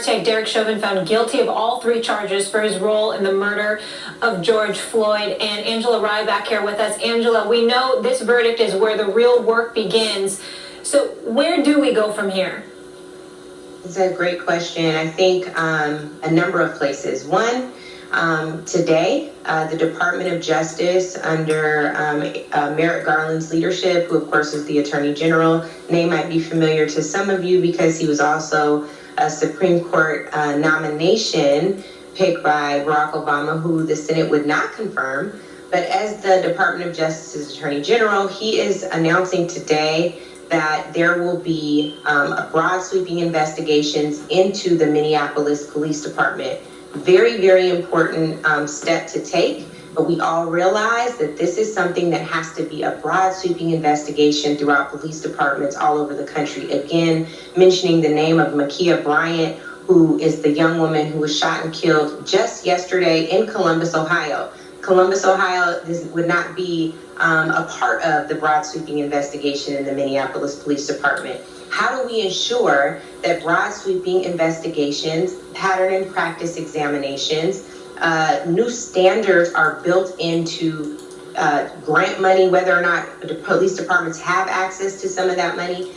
Derek Chauvin found guilty of all 3 charges for his role in the murder of George Floyd. And Angela Rye back here with us. Angela, we know this verdict is where the real work begins. So where do we go from here? It's a great question. I think a number of places. One, today, the Department of Justice under Merrick Garland's leadership, who of course is the Attorney General, name might be familiar to some of you because he was also a Supreme Court nomination picked by Barack Obama, who the Senate would not confirm. But as the Department of Justice's Attorney General, he is announcing today that there will be a broad sweeping investigations into the Minneapolis Police Department. Very, very important step to take, but we all realize that this is something that has to be a broad sweeping investigation throughout police departments all over the country. Again, mentioning the name of Ma'Khia Bryant, who is the young woman who was shot and killed just yesterday in Columbus, Ohio. Columbus, Ohio, this would not be a part of the broad sweeping investigation in the Minneapolis Police Department. How do we ensure that broad sweeping investigations, pattern and practice examinations, new standards are built into grant money, whether or not the police departments have access to some of that money,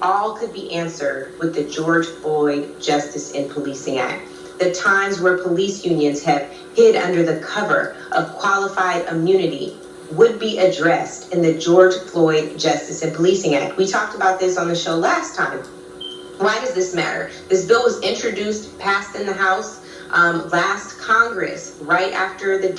all could be answered with the George Floyd Justice in Policing Act. The times where police unions have hid under the cover of qualified immunity would be addressed in the George Floyd Justice in Policing Act. We talked about this on the show last time. Why does this matter? This bill was introduced, passed in the House last Congress, right after the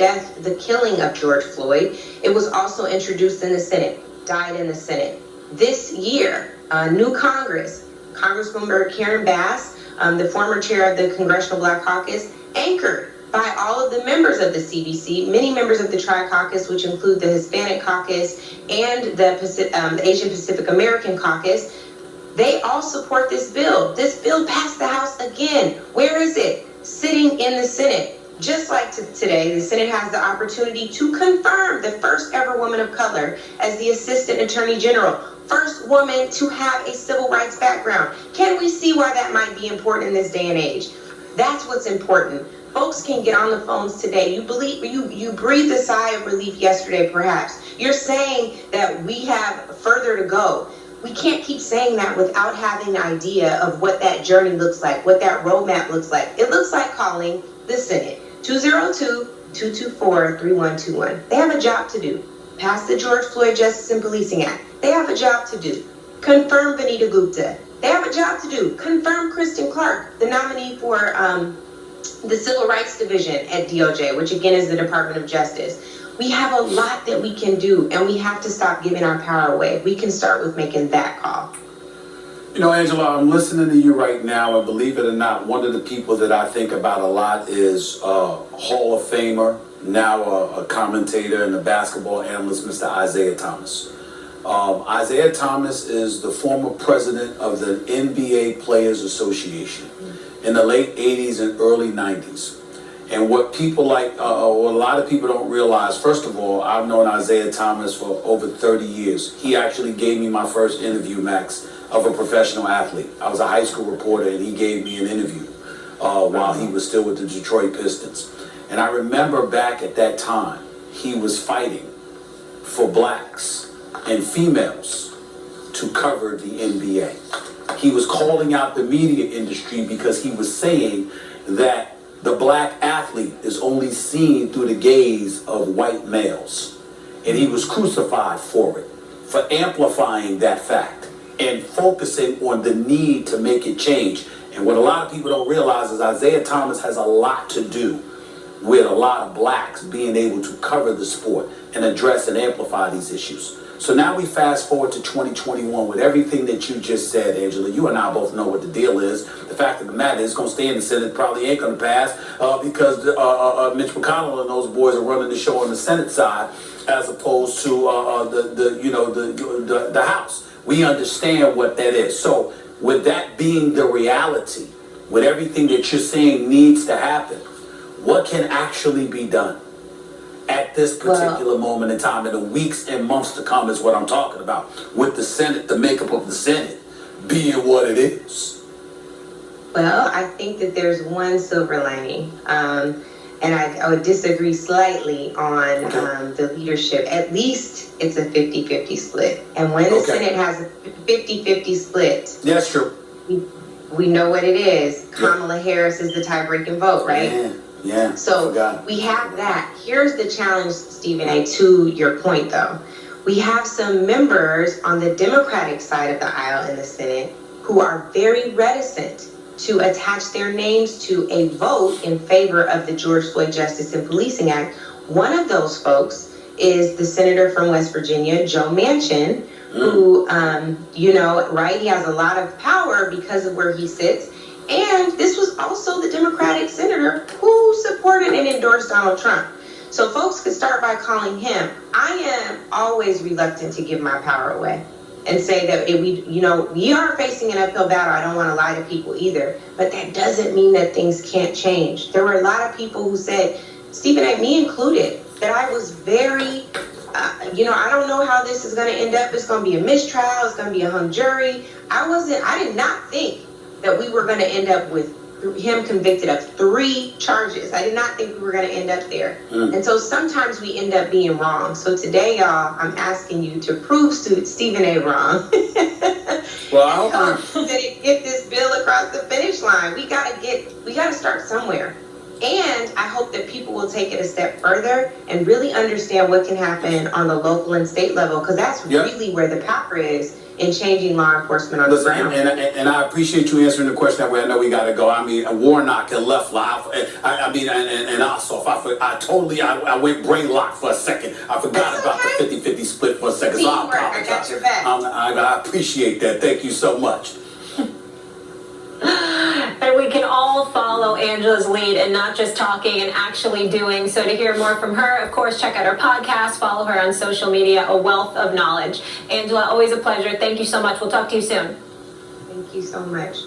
killing of George Floyd. It was also introduced in the Senate, died in the Senate. This year, new Congress, Congresswoman Karen Bass, the former chair of the Congressional Black Caucus, anchored by all of the members of the CBC, many members of the Tri-Caucus, which include the Hispanic Caucus and the Asian Pacific American Caucus, they all support this bill. This bill passed the House again. Where is it? Sitting in the Senate. Just like today, the Senate has the opportunity to confirm the first ever woman of color as the Assistant Attorney General. First woman to have a civil rights background. Can we see why that might be important in this day and age? That's what's important. Folks can get on the phones today. You breathed a sigh of relief yesterday, perhaps. You're saying that we have further to go. We can't keep saying that without having an idea of what that journey looks like, what that roadmap looks like. It looks like calling the Senate, 202-224-3121. They have a job to do. Pass the George Floyd Justice and Policing Act. They have a job to do. Confirm Vanita Gupta. They have a job to do. Confirm Kristen Clark, the nominee for the Civil Rights Division at DOJ, which again is the Department of Justice. We have a lot that we can do, and we have to stop giving our power away. We can start with making that call. You know, Angela, I'm listening to you right now, and believe it or not, one of the people that I think about a lot is Hall of Famer, now a commentator and a basketball analyst, Mr. Isaiah Thomas. Isaiah Thomas is the former president of the NBA Players Association in the late 80s and early 90s. And what people like, or a lot of people don't realize, first of all, I've known Isaiah Thomas for over 30 years. He actually gave me my first interview, Max, of a professional athlete. I was a high school reporter, and he gave me an interview while he was still with the Detroit Pistons. And I remember back at that time, he was fighting for blacks and females to cover the NBA. He was calling out the media industry because he was saying that the black athlete is only seen through the gaze of white males. And he was crucified for it, for amplifying that fact and focusing on the need to make it change. And what a lot of people don't realize is Isaiah Thomas has a lot to do with a lot of blacks being able to cover the sport and address and amplify these issues. So now we fast forward to 2021 with everything that you just said, Angela. You and I both know what the deal is. The fact of the matter is it's going to stay in the Senate, probably ain't going to pass because Mitch McConnell and those boys are running the show on the Senate side as opposed to the House. We understand what that is. So with that being the reality, with everything that you're saying needs to happen, what can actually be done at this particular moment in time, in the weeks and months to come is what I'm talking about, with the Senate, the makeup of the Senate being what it is? Well, I think that there's one silver lining. And I would disagree slightly on the leadership. At least it's a 50-50 split. And when the Senate has a 50-50 split, Yeah, that's true. we know what it is. Kamala Harris is the tie-breaking vote, right? Yeah. So we have that. Here's the challenge, Stephen A., to your point, though. We have some members on the Democratic side of the aisle in the Senate who are very reticent to attach their names to a vote in favor of the George Floyd Justice and Policing Act. One of those folks is the senator from West Virginia, Joe Manchin, who, right, he has a lot of power because of where he sits. And this was also the Democratic senator who supported and endorsed Donald Trump. So folks could start by calling him. I am always reluctant to give my power away and say that we are facing an uphill battle. I don't want to lie to people either, but that doesn't mean that things can't change. There were a lot of people who said, Stephen A., me included, that I was very, I don't know how this is going to end up. It's going to be a mistrial. It's going to be a hung jury. I did not think that we were going to end up with him convicted of 3 charges. I did not think we were going to end up there. And so sometimes we end up being wrong. So today, y'all, I'm asking you to prove Stephen A. wrong. Well, I hope get this bill across the finish line. We gotta start somewhere. And I hope that people will take it a step further and really understand what can happen on the local and state level, because that's really where the power is in changing law enforcement on the ground. And I appreciate you answering the question that way. I know we got to go. I mean, Warnock and left live. And Ossoff. I went brain locked for a second. I forgot about the 50-50 split for a second. So I apologize. I got your back. I appreciate that. Thank you so much. And we can all follow Angela's lead and not just talking and actually doing. So to hear more from her, of course, check out her podcast, follow her on social media, a wealth of knowledge. Angela, always a pleasure. Thank you so much. We'll talk to you soon. Thank you so much.